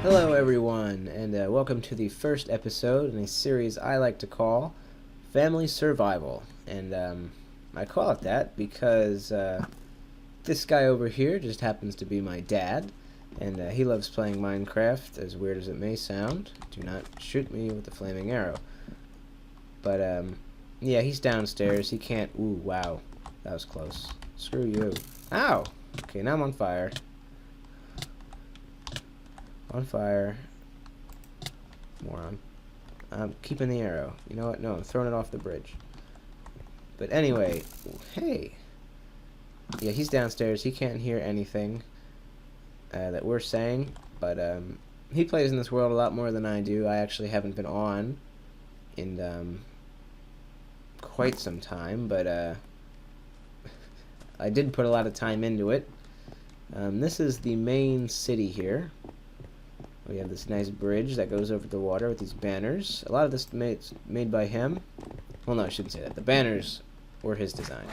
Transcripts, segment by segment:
Hello everyone, and welcome to the first episode in a series I like to call Family Survival. And I call it that because this guy over here just happens to be my dad, and he loves playing Minecraft, as weird as it may sound. Do not shoot me with the flaming arrow. But yeah, he's downstairs. He can't... Ooh, wow. That was close. Screw you. Ow! Okay, now I'm on fire. On fire. Moron. I'm keeping the arrow. You know what? No, I'm throwing it off the bridge. But anyway, hey. Yeah, he's downstairs. He can't hear anything that we're saying. But he plays in this world a lot more than I do. I actually haven't been on in quite some time. But I did put a lot of time into it. This is the main city here. We have this nice bridge that goes over the water with these banners. A lot of this made by him. Well, no, I shouldn't say that. The banners were his design.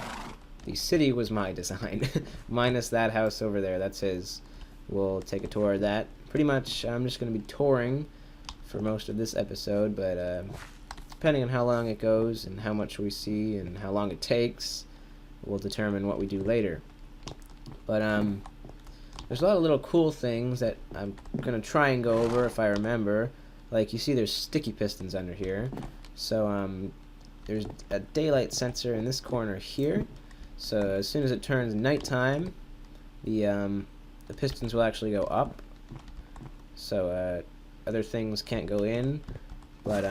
The city was my design. Minus that house over there. That's his. We'll take a tour of that. Pretty much, I'm just going to be touring for most of this episode, but depending on how long it goes and how much we see and how long it takes, we'll determine what we do later. But, there's a lot of little cool things that I'm going to try and go over if I remember. Like, you see there's sticky pistons under here. So, there's a daylight sensor in this corner here. So, as soon as it turns nighttime, the pistons will actually go up. So, other things can't go in. But,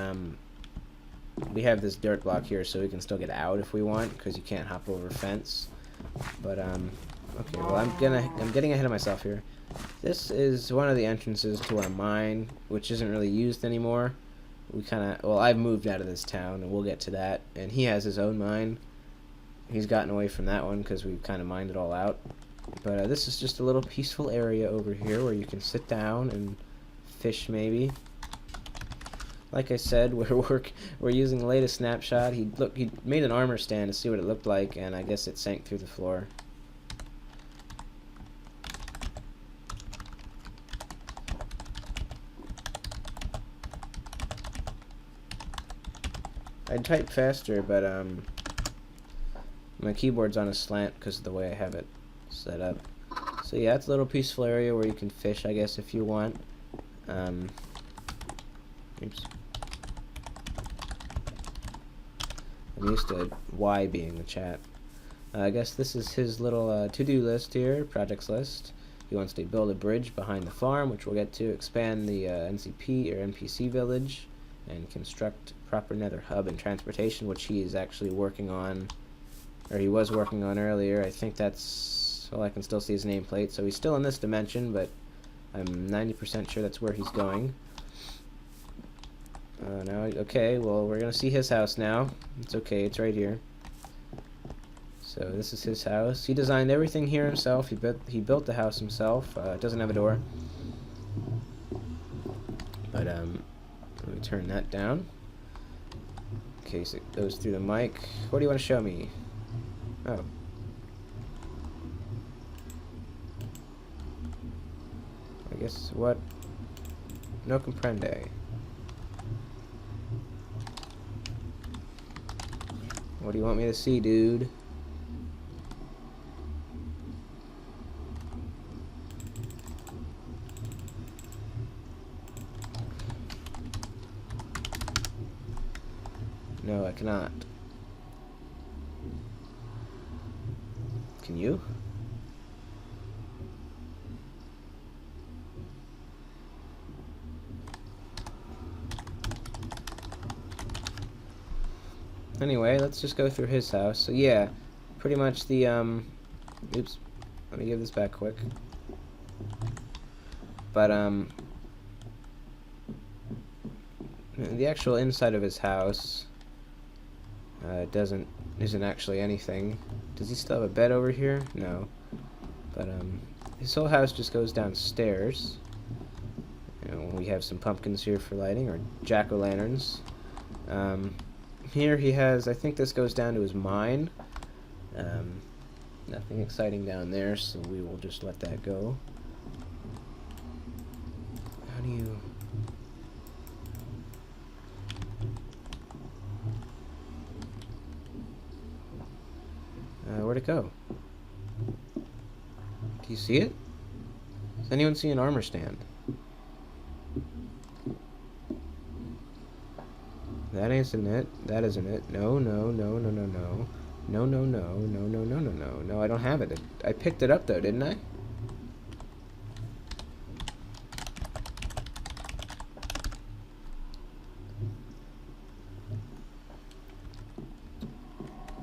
we have this dirt block here so we can still get out if we want, because you can't hop over a fence. But, okay, well, I'm getting ahead of myself here. This is one of the entrances to our mine, which isn't really used anymore. Well, I've moved out of this town, and we'll get to that. And he has his own mine. He's gotten away from that one because we've kind of mined it all out. But this is just a little peaceful area over here where you can sit down and fish, maybe. Like I said, we're using the latest snapshot. He made an armor stand to see what it looked like, and I guess it sank through the floor. I'd type faster, but my keyboard's on a slant because of the way I have it set up. So yeah, it's a little peaceful area where you can fish, I guess, if you want. Oops. I'm used to Y being the chat. I guess this is his little to-do list here, projects list. He wants to build a bridge behind the farm, which we'll get to, expand the NCP or NPC village, and construct proper nether hub and transportation, which he is actually working on, or he was working on earlier. I think that's, well, I can still see his nameplate, so he's still in this dimension, but I'm 90% sure that's where he's going. Okay, well, we're gonna see his house now. It's okay, it's right here. So this is his house. He designed everything here himself. He built the house himself. It doesn't have a door, but let me turn that down in case it goes through the mic. What do you want to show me? Oh. I guess what? No comprende. What do you want me to see, dude? No, I cannot. Can you? Anyway, let's just go through his house. So yeah, pretty much the oops, let me give this back quick. But the actual inside of his house isn't actually anything. Does he still have a bed over here? No. But his whole house just goes downstairs. You know, we have some pumpkins here for lighting, or jack-o'-lanterns. Here he has, I think this goes down to his mine. Nothing exciting down there, so we will just let that go. do you... where'd it go? Do you see it? Does anyone see an armor stand? That isn't it. That isn't it. No, no, no, no, no, no. No, no, no, no, no, no, no, no. No, I don't have it. I picked it up, though, didn't I?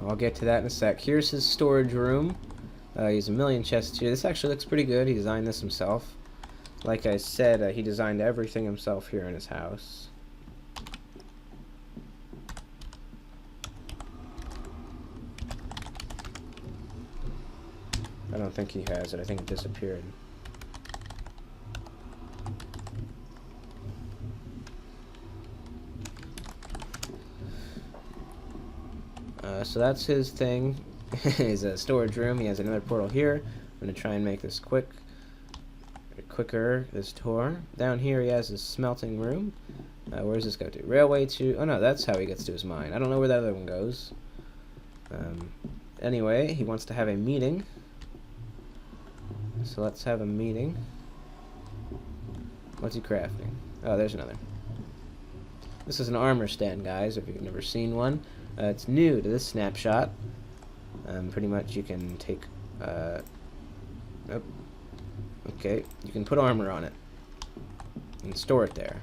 I'll get to that in a sec. Here's his storage room. He has a million chests here. This actually looks pretty good. He designed this himself. Like I said, he designed everything himself here in his house. I don't think he has it. I think it disappeared. So that's his thing. His storage room. He has another portal here. I'm going to try and make this quicker, this tour. Down here he has his smelting room. Where does this go to? Railway to... Oh no, that's how he gets to his mine. I don't know where that other one goes. Anyway, he wants to have a meeting. So let's have a meeting. What's he crafting? Oh, there's another. This is an armor stand, guys, if you've never seen one. It's new to this snapshot. Pretty much you can take... okay, you can put armor on it. And store it there.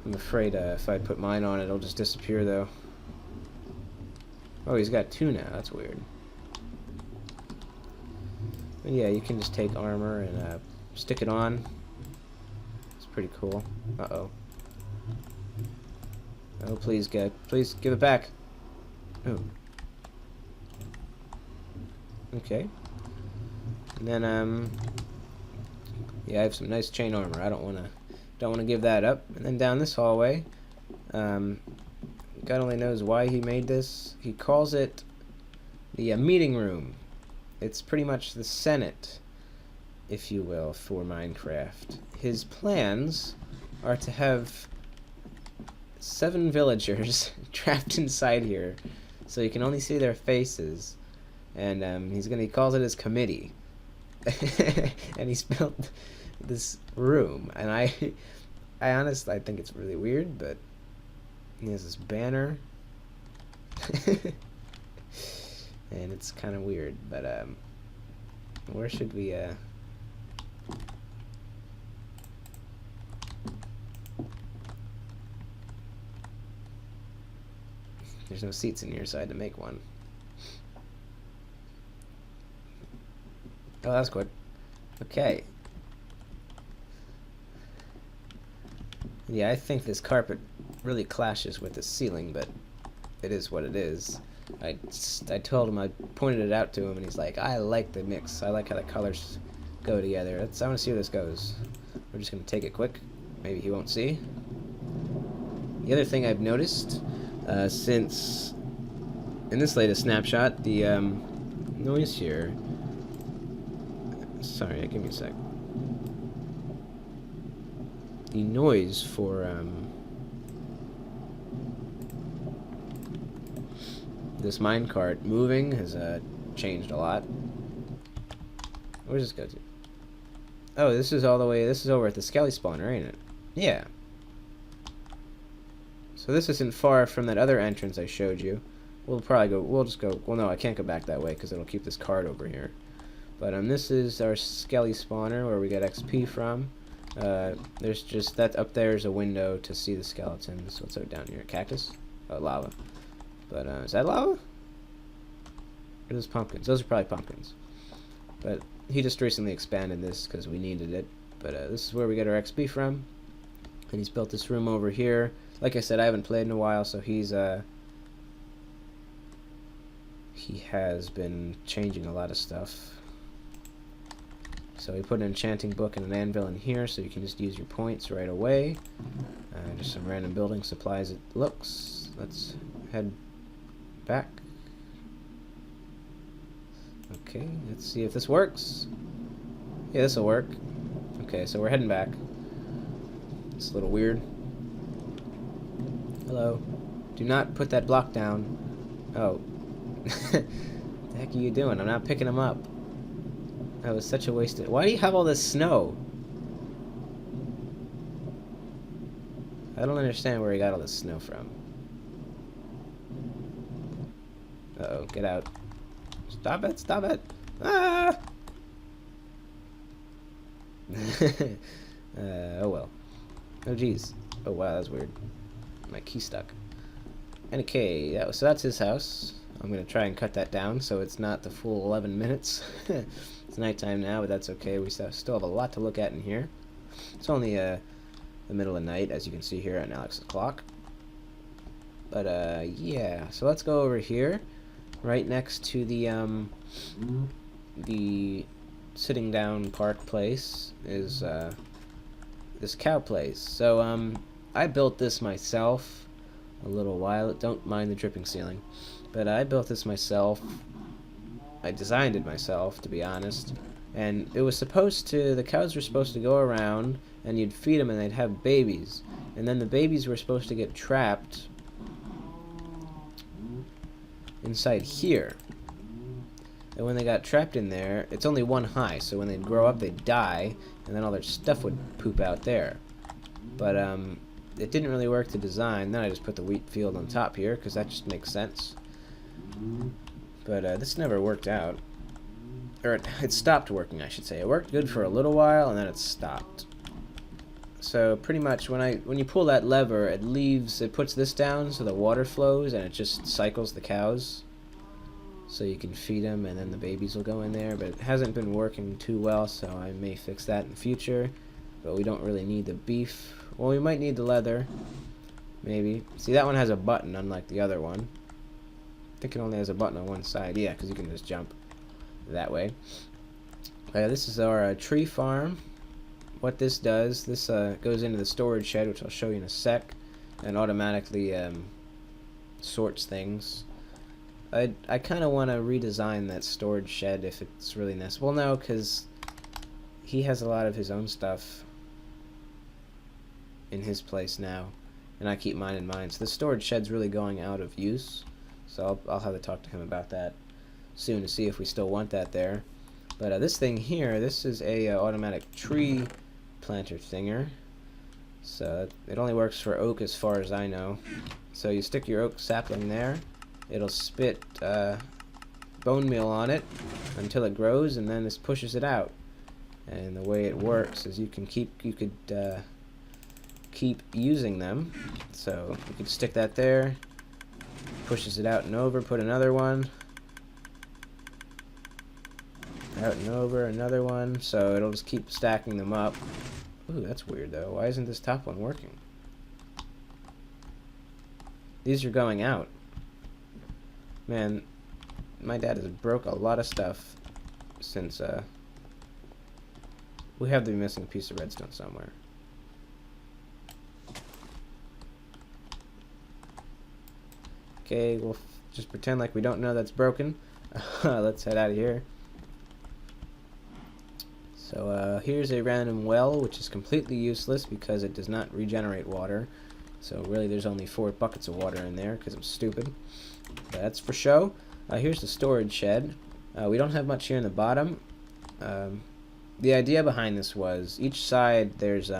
I'm afraid if I put mine on it, it'll just disappear, though. Oh, he's got two now. That's weird. But yeah, you can just take armor and stick it on. It's pretty cool. Uh-oh. Oh, please give it back. Oh. Okay. And then yeah, I have some nice chain armor. I don't wanna give that up. And then down this hallway, God only knows why he made this. He calls it the meeting room. It's pretty much the Senate, if you will, for Minecraft. His plans are to have 7 villagers trapped inside here, so you can only see their faces. And he calls it his committee. And he's built this room, and I honestly think it's really weird, but he has this banner. And it's kind of weird, but where should we there's no seats in here, so I had to make one. Oh, that's good. Okay. Yeah, I think this carpet really clashes with the ceiling, but it is what it is. I told him, I pointed it out to him, and he's like, I like the mix. I like how the colors go together. I want to see where this goes. We're just going to take it quick. Maybe he won't see. The other thing I've noticed, since in this latest snapshot, the noise here... Sorry, give me a sec. The noise for this minecart moving has changed a lot. Where does this go to? Oh, this is all the way. This is over at the skelly spawner, ain't it? Yeah. So this isn't far from that other entrance I showed you. We'll probably go. We'll just go. Well, no, I can't go back that way because it'll keep this card over here. But this is our skelly spawner where we get XP from. There's just that up there is a window to see the skeletons. What's out down here? Cactus? Oh, lava. But is that lava? Or are those pumpkins? Those are probably pumpkins. But he just recently expanded this because we needed it. But this is where we get our XP from. And he's built this room over here. Like I said, I haven't played in a while, so he has been changing a lot of stuff. So we put an enchanting book and an anvil in here, so you can just use your points right away. Just some random building supplies, it looks. Let's head back. Okay, let's see if this works. Yeah, this'll work. Okay, so we're heading back. It's a little weird. Hello. Do not put that block down. Oh. What the heck are you doing? I'm not picking them up. That was such a waste of... Why do you have all this snow? I don't understand where he got all this snow from. Uh-oh, get out. Stop it, stop it! Ah! Oh well. Oh jeez. Oh wow, that's weird. My key stuck. Okay, so that's his house. I'm gonna try and cut that down so it's not the full 11 minutes. It's nighttime now, but that's okay. We still have a lot to look at in here. It's only the middle of the night, as you can see here on Alex's clock. But yeah, so let's go over here, right next to the sitting down park place is this cow place. So I built this myself a little while. Don't mind the dripping ceiling, but I built this myself. I designed it myself, to be honest. And it was supposed to, the cows were supposed to go around and you'd feed them and they'd have babies. And then the babies were supposed to get trapped inside here. And when they got trapped in there, it's only one high, so when they'd grow up they'd die, and then all their stuff would poop out there. But it didn't really work to design. Then I just put the wheat field on top here, because that just makes sense. But this never worked out. Or it stopped working, I should say. It worked good for a little while, and then it stopped. So pretty much when you pull that lever, it puts this down so the water flows, and it just cycles the cows. So you can feed them, and then the babies will go in there. But it hasn't been working too well, so I may fix that in the future. But we don't really need the beef. Well, we might need the leather. Maybe. See, that one has a button, unlike the other one. I think it only has a button on one side. Yeah, because you can just jump that way. This is our tree farm. What this does, this goes into the storage shed, which I'll show you in a sec, and automatically sorts things. I kind of want to redesign that storage shed if it's really necessary. Well, no, because he has a lot of his own stuff in his place now, and I keep mine in mine. So the storage shed's really going out of use, so I'll have to talk to him about that soon to see if we still want that there. But this thing here, this is a automatic tree planter thinger. So it only works for oak as far as I know. So you stick your oak sapling there, it'll spit bone meal on it until it grows, and then this pushes it out. And the way it works is you could keep using them. So you could stick that there, pushes it out and over, put another one out and over, another one, so it'll just keep stacking them up. Ooh, that's weird though. Why isn't this top one working? These are going out. Man, my dad has broke a lot of stuff since we have to be missing a piece of redstone somewhere. Okay, we'll just pretend like we don't know that's broken. Let's head out of here. So here's a random well, which is completely useless because it does not regenerate water. So really there's only 4 buckets of water in there because I'm stupid. But that's for show. Here's the storage shed. We don't have much here in the bottom. The idea behind this was each side there's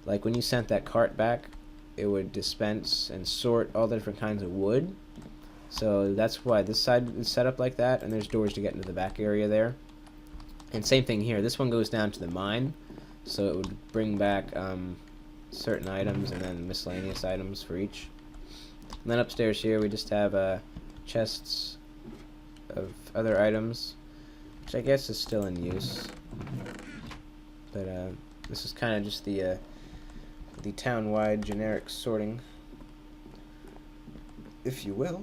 like when you sent that cart back, it would dispense and sort all the different kinds of wood. So that's why this side is set up like that, and there's doors to get into the back area there. And same thing here. This one goes down to the mine, so it would bring back certain items and then miscellaneous items for each. And then upstairs here we just have chests of other items, which I guess is still in use. But this is kind of just the town-wide generic sorting, if you will.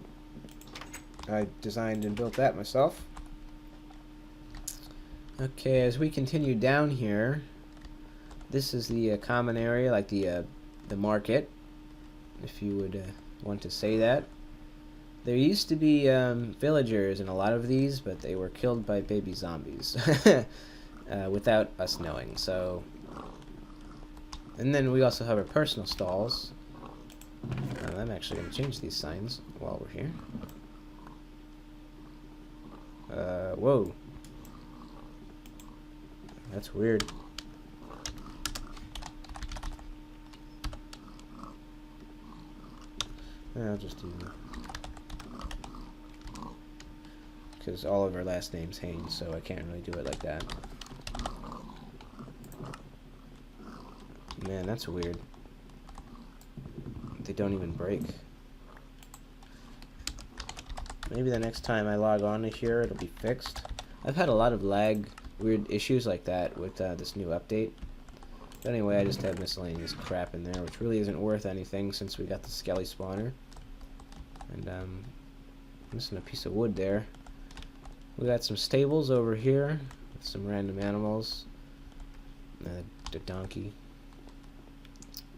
I designed and built that myself. Okay, as we continue down here, this is the common area, like the market, if you would want to say that. There used to be villagers in a lot of these, but they were killed by baby zombies. without us knowing. So, and then we also have our personal stalls. I'm actually going to change these signs while we're here. Whoa. That's weird. I'll just do... because all of our last name's Haines, so I can't really do it like that. Man, that's weird. They don't even break. Maybe the next time I log on to here, it'll be fixed. I've had a lot of lag, weird issues like that with this new update. But anyway, I just have miscellaneous crap in there, which really isn't worth anything since we got the skelly spawner. And I'm missing a piece of wood there. We got some stables over here with some random animals. The donkey.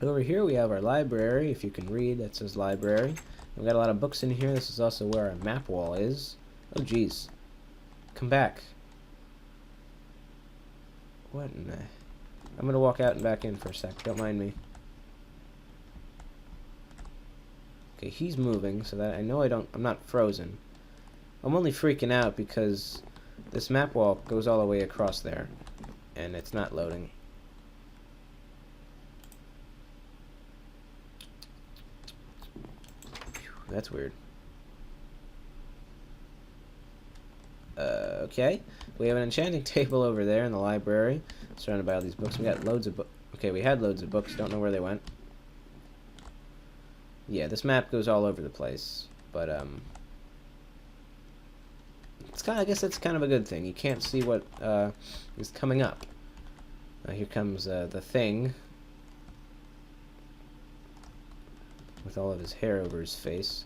Over here we have our library. If you can read, that says library. We've got a lot of books in here. This is also where our map wall is. Oh jeez. Come back. What in the... I'm gonna walk out and back in for a sec. Don't mind me. Okay, he's moving, so that I know I'm not frozen. I'm only freaking out because this map wall goes all the way across there, and it's not loading. That's weird. Okay. We have an enchanting table over there in the library, surrounded by all these books. We got loads of books. Okay, we had loads of books. Don't know where they went. Yeah, this map goes all over the place, but it's kind of, I guess that's kind of a good thing. You can't see what is coming up. Here comes the thing with all of his hair over his face.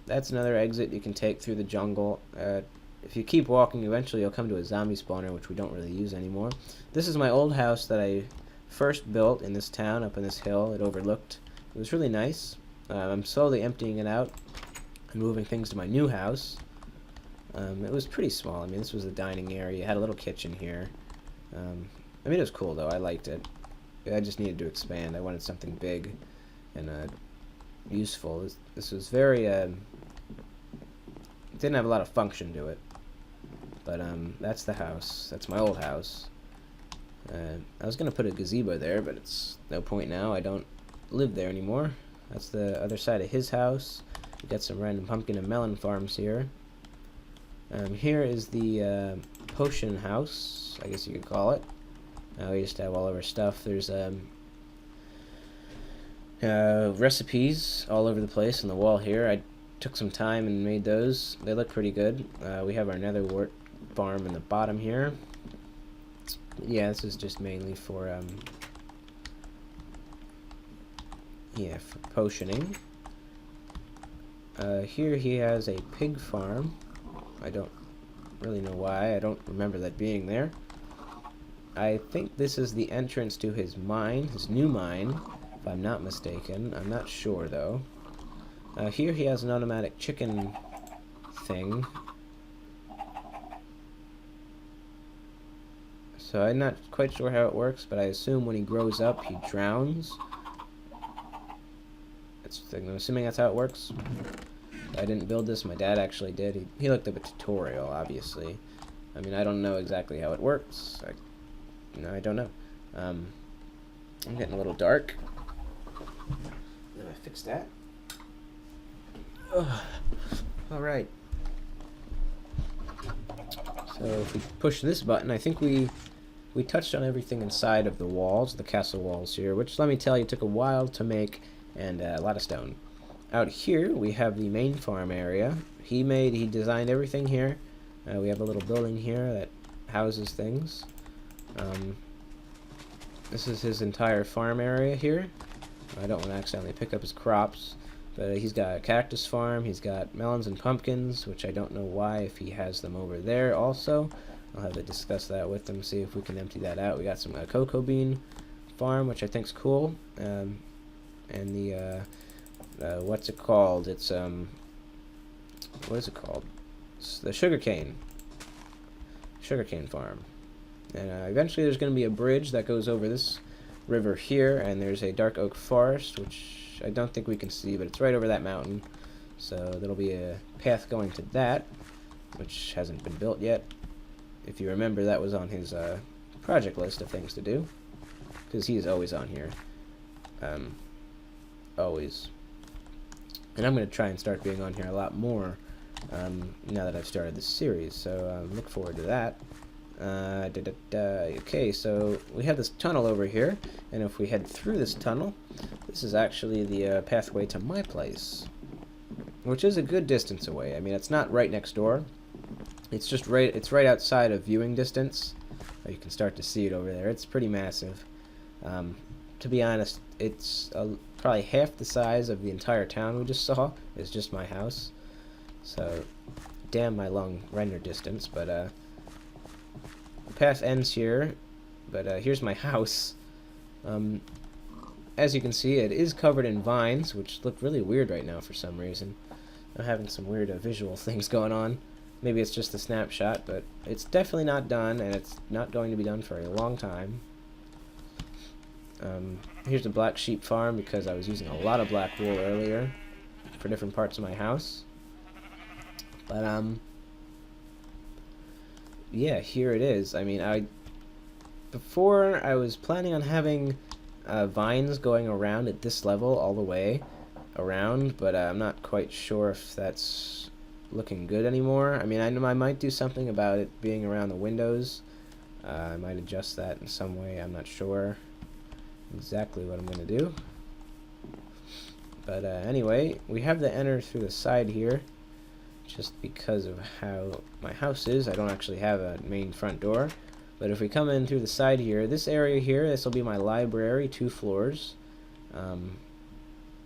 That's another exit you can take through the jungle. If you keep walking, eventually you'll come to a zombie spawner, which we don't really use anymore. This is my old house that I first built in this town, up in this hill. It overlooked. It was really nice. I'm slowly emptying it out and moving things to my new house. It was pretty small. I mean, this was the dining area. It had a little kitchen here. I mean, it was cool, though. I liked it. I just needed to expand. I wanted something big and useful. This was very... it didn't have a lot of function to it. But that's the house. That's my old house. I was going to put a gazebo there, but it's no point now. I don't live there anymore. That's the other side of his house. We got some random pumpkin and melon farms here. Here is the potion house, I guess you could call it. We just have all of our stuff. There's recipes all over the place on the wall here. I took some time and made those. They look pretty good. We have our nether wart farm in the bottom here. Yeah, this is just mainly for for potioning. Here he has a pig farm. I don't really know why. I don't remember that being there. I think this is the entrance to his mine, his new mine, if I'm not mistaken. I'm not sure, though. Here he has an automatic chicken thing. So I'm not quite sure how it works, but I assume when he grows up, he drowns. I'm assuming that's how it works. I didn't build this, my dad actually did. He looked up a tutorial, obviously. I mean, I don't know exactly how it works. I don't know. I'm getting a little dark. Did I fix that? Alright. So if we push this button, I think we touched on everything inside of the walls, the castle walls here, which, let me tell you, took a while to make, and a lot of stone. Out here, we have the main farm area. He designed everything here. We have a little building here that houses things. This is his entire farm area here. I don't want to accidentally pick up his crops, but he's got a cactus farm. He's got melons and pumpkins, which I don't know why, if he has them over there also. I'll have to discuss that with him, see if we can empty that out. We got some cocoa bean farm, which I think's cool. And the what's it called? It's what is it called? It's the sugarcane farm. And eventually there's going to be a bridge that goes over this river here, and there's a dark oak forest, which I don't think we can see, but it's right over that mountain. So there'll be a path going to that, which hasn't been built yet. If you remember, that was on his project list of things to do, because he is always on here. Always. And I'm going to try and start being on here a lot more now that I've started this series, so look forward to that. Okay, so we have this tunnel over here, and if we head through this tunnel, this is actually the pathway to my place, which is a good distance away. I mean, it's not right next door. It's just it's right outside of viewing distance. You can start to see it over there. It's pretty massive. To be honest, it's probably half the size of the entire town we just saw. Is just my house. So, damn my long render distance. But the path ends here. But here's my house. As you can see, it is covered in vines, which look really weird right now for some reason. I'm having some weird visual things going on. Maybe it's just a snapshot, but it's definitely not done, and it's not going to be done for a long time. Here's the black sheep farm, because I was using a lot of black wool earlier for different parts of my house. But, yeah, here it is. I mean, before I was planning on having vines going around at this level all the way around, but I'm not quite sure if that's looking good anymore. I mean, I know I might do something about it being around the windows. I might adjust that in some way. I'm not sure exactly what I'm going to do. But anyway, we have to enter through the side here, just because of how my house is. I don't actually have a main front door. But if we come in through the side here, this area here, this will be my library, 2 floors. I'm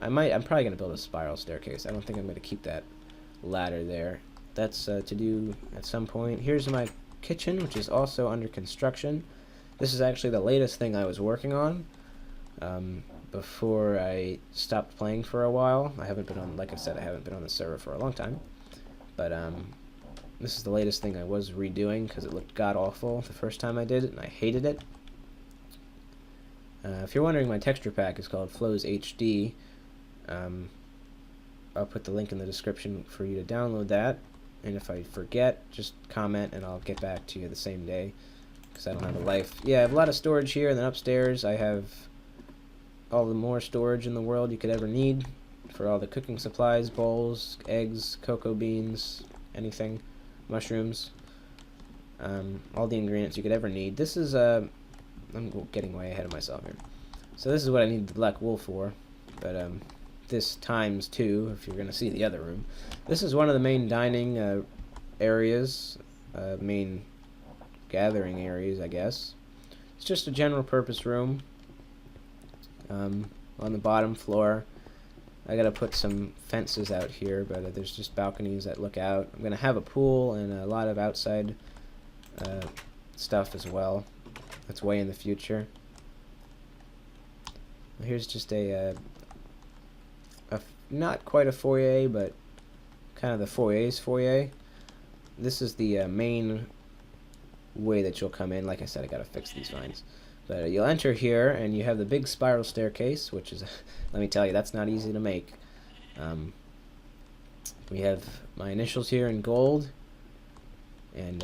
probably going to build a spiral staircase. I don't think I'm going to keep that ladder there. That's to do at some point. Here's my kitchen, which is also under construction. This is actually the latest thing I was working on before I stopped playing for a while. I haven't been on, like I said, I haven't been on the server for a long time. But this is the latest thing I was redoing, because it looked god-awful the first time I did it, and I hated it. If you're wondering, my texture pack is called Flows HD. I'll put the link in the description for you to download that, and if I forget, just comment and I'll get back to you the same day, because I don't have a life. Yeah, I have a lot of storage here, and then upstairs I have all the more storage in the world you could ever need for all the cooking supplies, bowls, eggs, cocoa beans, anything, mushrooms, all the ingredients you could ever need. This is I'm getting way ahead of myself here. So this is what I need the black wool for, but this times 2 if you're going to see the other room. This is one of the main dining areas, main gathering areas, I guess. It's just a general purpose room. On the bottom floor, I gotta put some fences out here, but there's just balconies that look out. I'm gonna have a pool and a lot of outside stuff as well. That's way in the future. Here's just a not quite a foyer, but kind of the foyer's foyer. This is the main way that you'll come in. Like I said, I gotta fix these vines. But you'll enter here, and you have the big spiral staircase, which is, let me tell you, that's not easy to make. We have my initials here in gold, and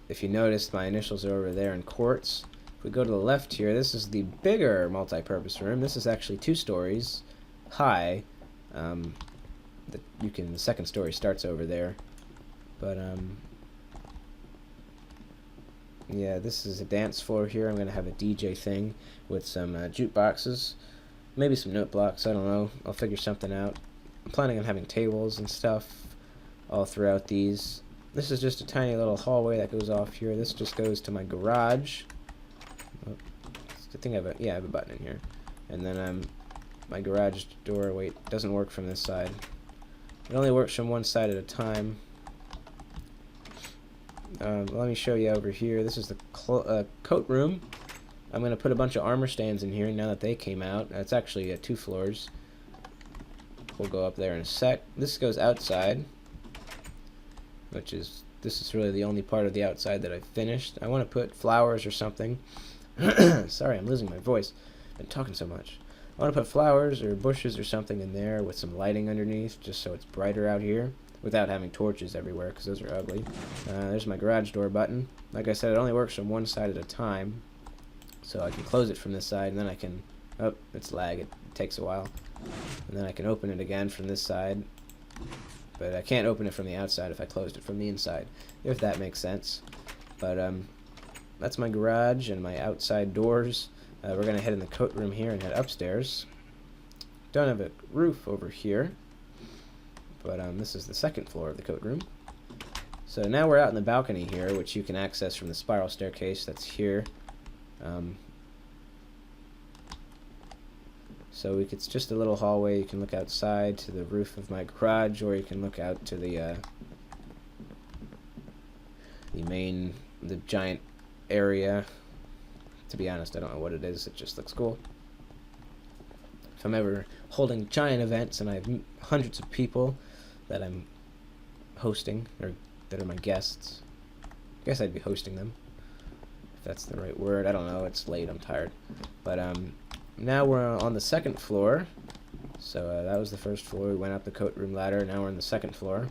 if you notice, my initials are over there in quartz. If we go to the left here, this is the bigger multi-purpose room. This is actually 2 stories high. The second story starts over there, but yeah, this is a dance floor here. I'm going to have a DJ thing with some jukeboxes, maybe some note blocks, I don't know. I'll figure something out. I'm planning on having tables and stuff all throughout these. This is just a tiny little hallway that goes off here. This just goes to my garage. Oh, I think I have a button in here. And then my garage door, wait, doesn't work from this side. It only works from one side at a time. Let me show you over here. This is the coat room. I'm going to put a bunch of armor stands in here now that they came out. It's actually 2 floors. We'll go up there in a sec. This goes outside, which is this is really the only part of the outside that I've finished. I want to put flowers or something. Sorry, I'm losing my voice. I've been talking so much. I want to put flowers or bushes or something in there with some lighting underneath, just so it's brighter out here, without having torches everywhere, because those are ugly. There's my garage door button. Like I said, it only works from one side at a time, so I can close it from this side, and then I can... Oh, it's lag. It takes a while. And then I can open it again from this side, but I can't open it from the outside if I closed it from the inside, if that makes sense. But that's my garage and my outside doors. We're going to head in the coat room here and head upstairs. Don't have a roof over here, but this is the second floor of the coat room. So now we're out in the balcony here, which you can access from the spiral staircase that's here. So it's just a little hallway. You can look outside to the roof of my garage, or you can look out to the giant area. To be honest, I don't know what it is. It just looks cool. If I'm ever holding giant events and I have hundreds of people that I'm hosting, or that are my guests, I guess I'd be hosting them, if that's the right word. I don't know. It's late. I'm tired. But now we're on the second floor. So that was the first floor. We went up the coat room ladder. Now we're on the second floor.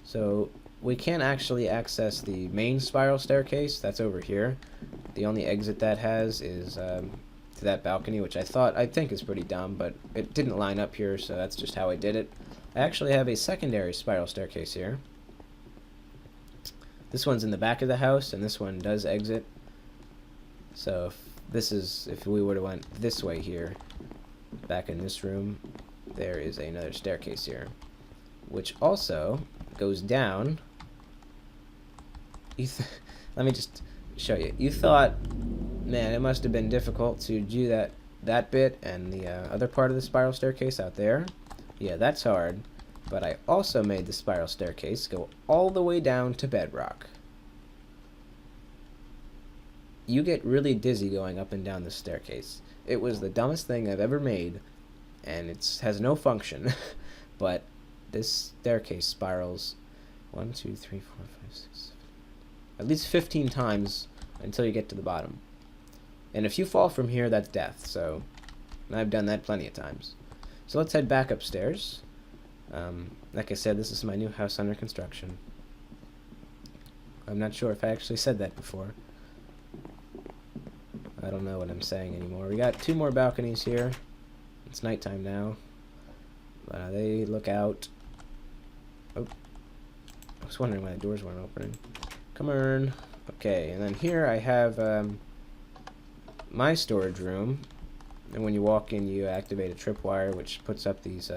So we can't actually access the main spiral staircase. That's over here. The only exit that has is to that balcony, which I think is pretty dumb, but it didn't line up here, so that's just how I did it. I actually have a secondary spiral staircase here. This one's in the back of the house, and this one does exit. So if we would have went this way here, back in this room, there is another staircase here, which also goes down. Let me just show you. You thought, man, it must have been difficult to do that bit and the other part of the spiral staircase out there. Yeah, that's hard. But I also made the spiral staircase go all the way down to bedrock. You get really dizzy going up and down the staircase. It was the dumbest thing I've ever made, and it has no function. But this staircase spirals 1, 2, 3, 4, 5, 6, 7, at least 15 times until you get to the bottom. And if you fall from here, that's death. So I've done that plenty of times. So let's head back upstairs. Like I said, this is my new house under construction. I'm not sure if I actually said that before. I don't know what I'm saying anymore. We got 2 more balconies here. It's nighttime now. They look out. Oh, I was wondering why the doors weren't opening. Come on. Okay, and then here I have my storage room. And when you walk in, you activate a tripwire, which puts up these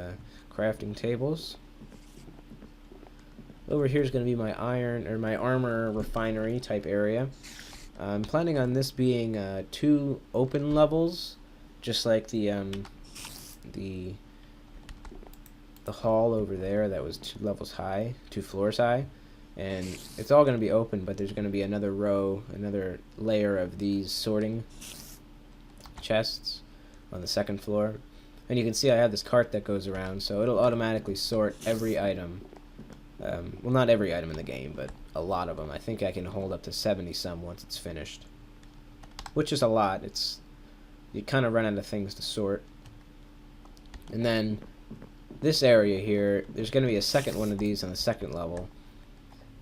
crafting tables. Over here is going to be my my armor refinery type area. I'm planning on this being 2 open levels, just like the hall over there that was 2 levels high, 2 floors high, and it's all going to be open, but there's going to be another layer of these sorting chests on the second floor. And you can see I have this cart that goes around, so it'll automatically sort every item. Well, not every item in the game, but a lot of them. I think I can hold up to 70-some once it's finished, which is a lot. You kind of run out of things to sort. And then this area here, there's going to be a second one of these on the second level.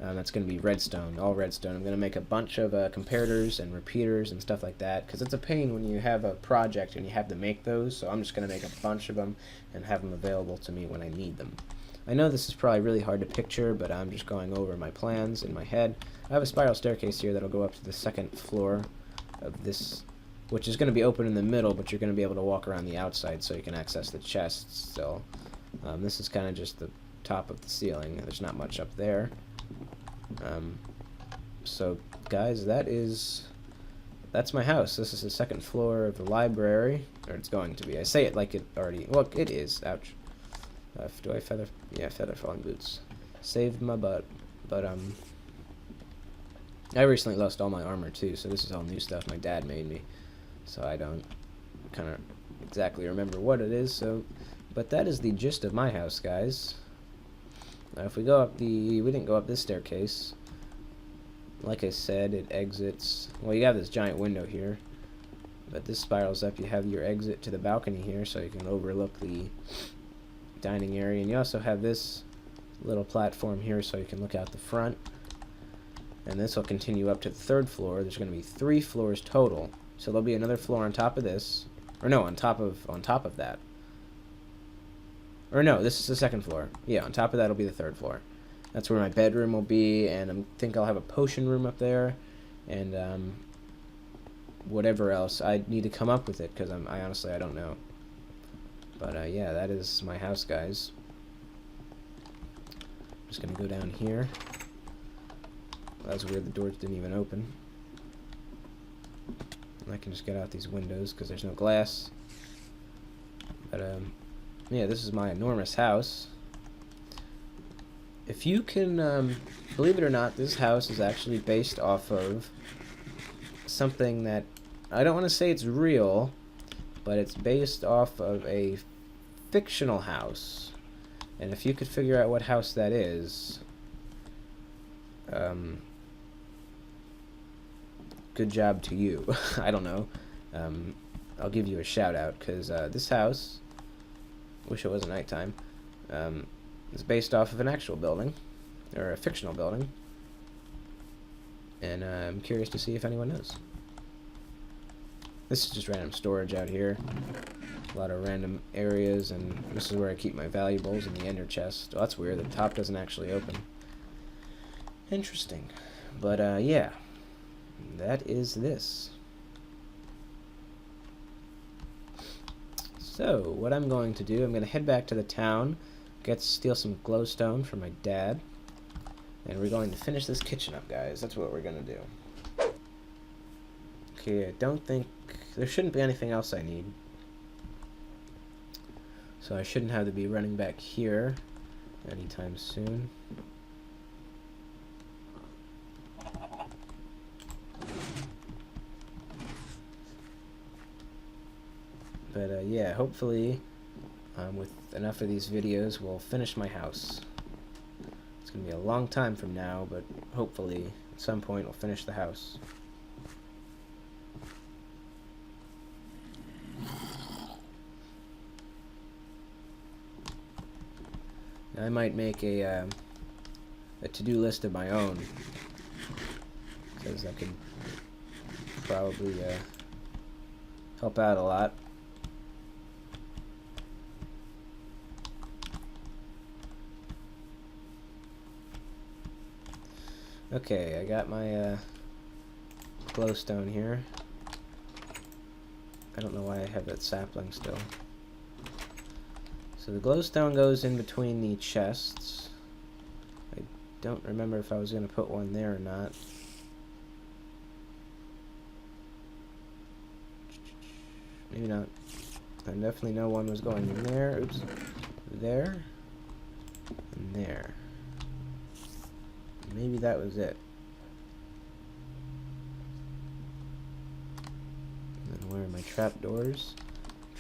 That's going to be redstone, all redstone. I'm going to make a bunch of comparators and repeaters and stuff like that, because it's a pain when you have a project and you have to make those, so I'm just going to make a bunch of them and have them available to me when I need them. I know this is probably really hard to picture, but I'm just going over my plans in my head. I have a spiral staircase here that'll go up to the second floor of this, which is going to be open in the middle, but you're going to be able to walk around the outside so you can access the chests still. This is kind of just the top of the ceiling. There's not much up there. So guys, that's my house. This is the second floor of the library, or it's going to be. I say it like it already, well, it is. Ouch. Do I feather? Yeah, feather falling boots. Saved my butt. But I recently lost all my armor too, so this is all new stuff my dad made me. So I don't kind of exactly remember what it is. So, but that is the gist of my house, guys. If we go up we didn't go up this staircase. Like I said, it exits, well, you have this giant window here, but this spirals up. You have your exit to the balcony here, so you can overlook the dining area, and you also have this little platform here, so you can look out the front. And this will continue up to the 3rd floor. There's going to be 3 floors total, so there'll be another floor on top of this, or no, on top of that. Or no, this is the 2nd floor. Yeah, on top of that will be the 3rd floor. That's where my bedroom will be, and I think I'll have a potion room up there, and whatever else. I need to come up with it, because I honestly, I don't know. But yeah, that is my house, guys. I'm just going to go down here. That's weird, the doors didn't even open. I can just get out these windows, because there's no glass. But yeah, this is my enormous house. If you can, believe it or not, this house is actually based off of something that, I don't want to say it's real, but it's based off of a fictional house. And if you could figure out what house that is, good job to you. I don't know. I'll give you a shout out, because this house, wish it wasn't nighttime, is based off of an actual building, or a fictional building, and I'm curious to see if anyone knows. This is just random storage out here, a lot of random areas, and this is where I keep my valuables in the ender chest. Oh, that's weird, the top doesn't actually open. Interesting. But yeah, that is this. So, what I'm going to do, I'm going to head back to the town, steal some glowstone from my dad, and we're going to finish this kitchen up, guys. That's what we're going to do. Okay, I don't think, there shouldn't be anything else I need. So I shouldn't have to be running back here anytime soon. But yeah, hopefully with enough of these videos we'll finish my house. It's gonna be a long time from now, but hopefully at some point we'll finish the house. I might make a to-do list of my own, because that could probably help out a lot. Okay, I got my glowstone here. I don't know why I have that sapling still. So the glowstone goes in between the chests. I don't remember if I was going to put one there or not. Maybe not. I definitely know one was going in there. Oops. There. And there. Maybe that was it. And then where are my trapdoors?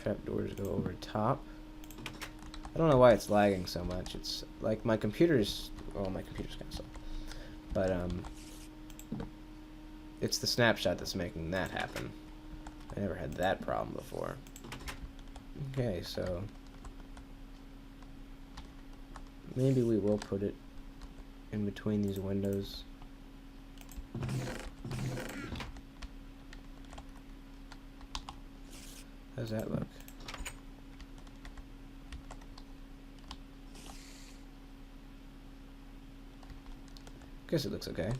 Trapdoors go over top. I don't know why it's lagging so much. It's like my computer's, well, my computer's kind of slow. But it's the snapshot that's making that happen. I never had that problem before. Okay, so maybe we will put it in between these windows. How's that look? Guess it looks okay.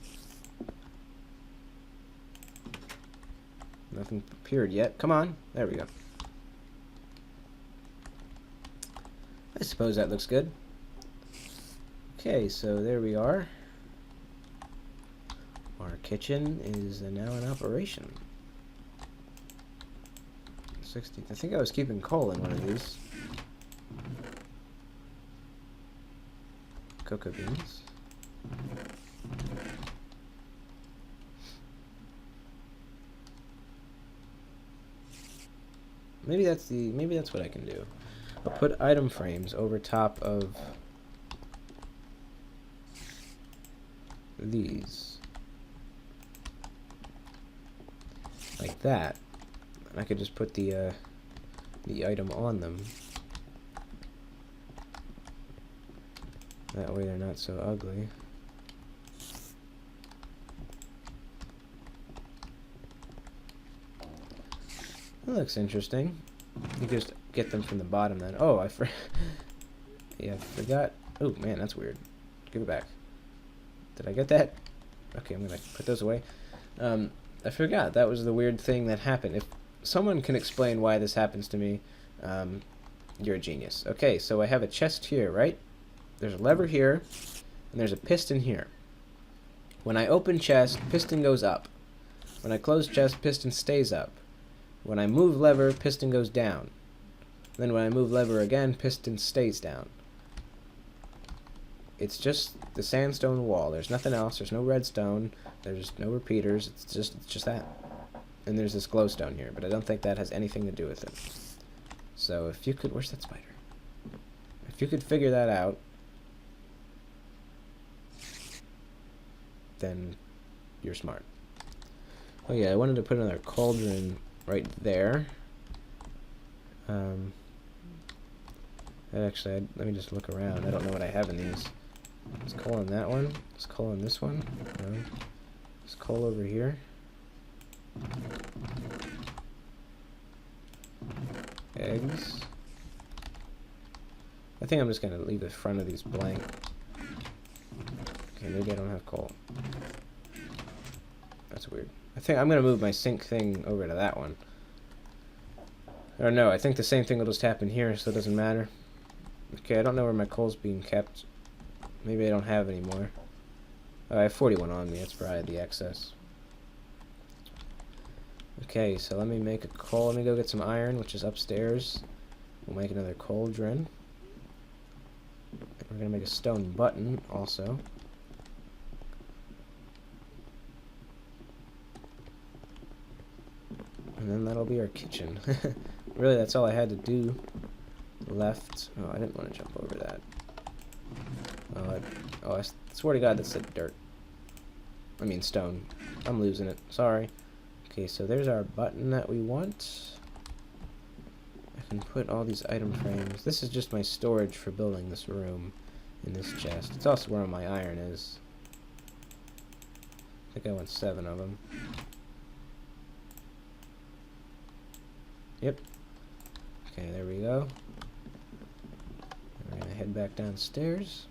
Nothing appeared yet. Come on. There we go. I suppose that looks good. Okay, so there we are. Our kitchen is now in operation. 60. I think I was keeping coal in one of these. Cocoa beans. Maybe that's what I can do. I'll put item frames over top of these. Like that. And I could just put the item on them. That way they're not so ugly. That looks interesting. You just get them from the bottom then. Oh, yeah, I forgot. Oh, man, that's weird. Give it back. Did I get that? Okay, I'm gonna put those away. I forgot. That was the weird thing that happened. If someone can explain why this happens to me, you're a genius. Okay, so I have a chest here, right? There's a lever here, and there's a piston here. When I open chest, piston goes up. When I close chest, piston stays up. When I move lever, piston goes down. Then when I move lever again, piston stays down. It's just the sandstone wall. There's nothing else. There's no redstone. There's no repeaters. It's just that. And there's this glowstone here, but I don't think that has anything to do with it. So if you could... Where's that spider? If you could figure that out, then you're smart. Oh yeah, I wanted to put another cauldron right there. Actually, let me just look around. I don't know what I have in these. Let's coal on that one. Let's coal on this one. No. Let's coal over here. Eggs. I think I'm just going to leave the front of these blank. Okay, maybe I don't have coal. That's weird. I think I'm going to move my sink thing over to that one. Or no, I think the same thing will just happen here, so it doesn't matter. Okay, I don't know where my coal's being kept. Maybe I don't have any more. Oh, I have 41 on me. That's probably the excess. Okay, so let me make a coal. Let me go get some iron, which is upstairs. We'll make another cauldron. We're going to make a stone button also. And then that'll be our kitchen. Really, that's all I had to do left. Oh, I didn't want to jump over that. Oh, I swear to God, that said dirt. I mean stone. I'm losing it. Sorry. Okay, so there's our button that we want. I can put all these item frames. This is just my storage for building this room in this chest. It's also where my iron is. I think I want 7 of them. Yep. Okay, there we go. We're gonna head back downstairs.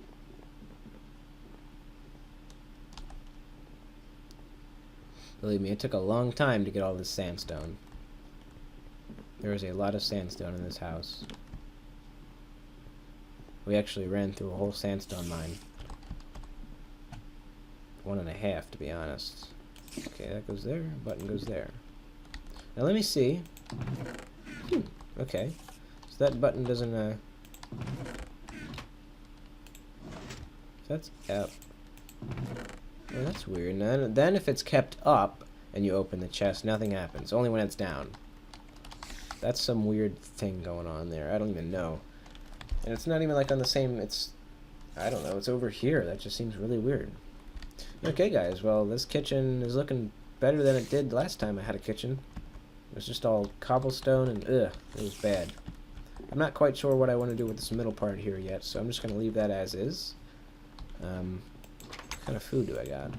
Believe me, it took a long time to get all this sandstone. There is a lot of sandstone in this house. We actually ran through a whole sandstone mine. 1.5, to be honest. Okay, that goes there. Button goes there. Now let me see. Okay. So that button doesn't, that's up. Oh, that's weird. Then if it's kept up and you open the chest, nothing happens. Only when it's down. That's some weird thing going on there. I don't even know. And it's not even like on the same... I don't know. It's over here. That just seems really weird. Okay, guys. Well, this kitchen is looking better than it did last time I had a kitchen. It was just all cobblestone and it was bad. I'm not quite sure what I want to do with this middle part here yet, so I'm just going to leave that as is. What kind of food do I got?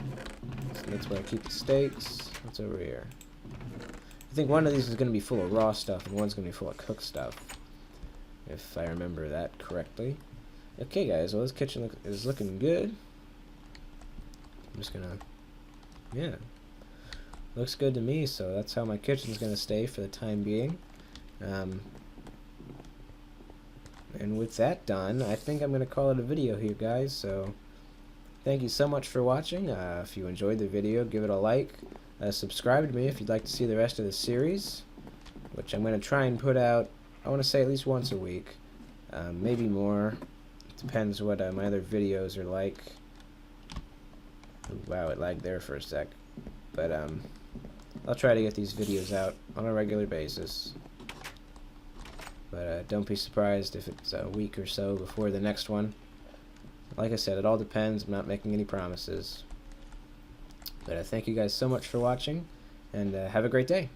So that's where I keep the steaks. What's over here? I think one of these is going to be full of raw stuff and one's going to be full of cooked stuff. If I remember that correctly. Okay, guys. Well, this kitchen is looking good. I'm just going to... Yeah. Looks good to me, so that's how my kitchen's going to stay for the time being. And with that done, I think I'm going to call it a video here, guys. So, thank you so much for watching. If you enjoyed the video, give it a like. Subscribe to me if you'd like to see the rest of the series, which I'm going to try and put out, I want to say at least once a week. Maybe more. It depends what my other videos are like. Ooh, wow, it lagged there for a sec. But, I'll try to get these videos out on a regular basis. But don't be surprised if it's a week or so before the next one. Like I said, it all depends. I'm not making any promises. But thank you guys so much for watching, and have a great day.